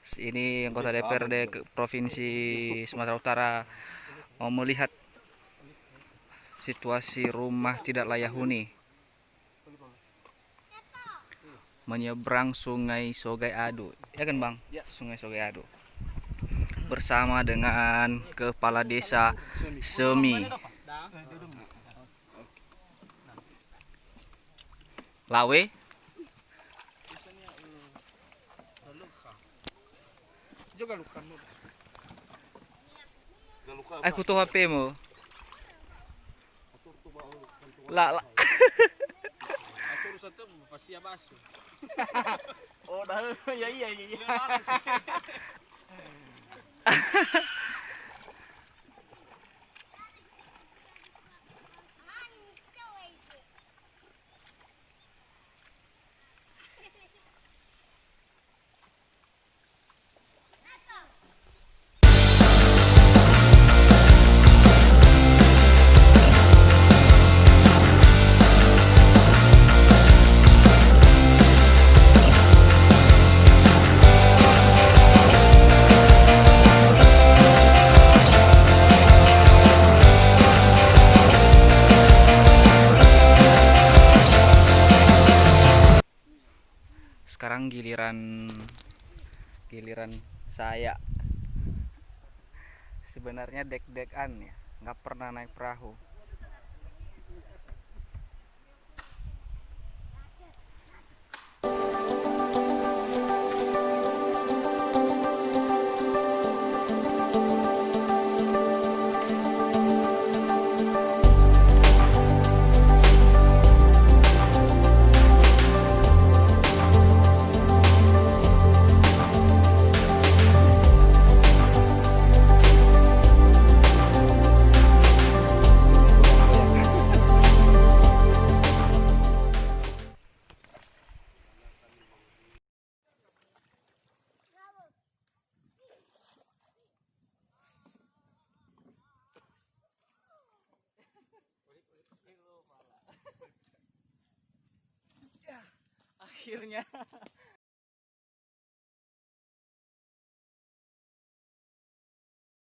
Ini anggota DPRD Provinsi Sumatera Utara mau melihat situasi rumah tidak layak huni menyeberang Sungai Sogai Adu. Ya kan Bang? Sungai Sogai Adu. Bersama dengan Kepala Desa Semi Lawe. Kutu HP mo. La. Oh, dah. Ya iya iya. Sekarang giliran saya. Sebenarnya dek-dekan ya, nggak pernah naik perahu. Akhirnya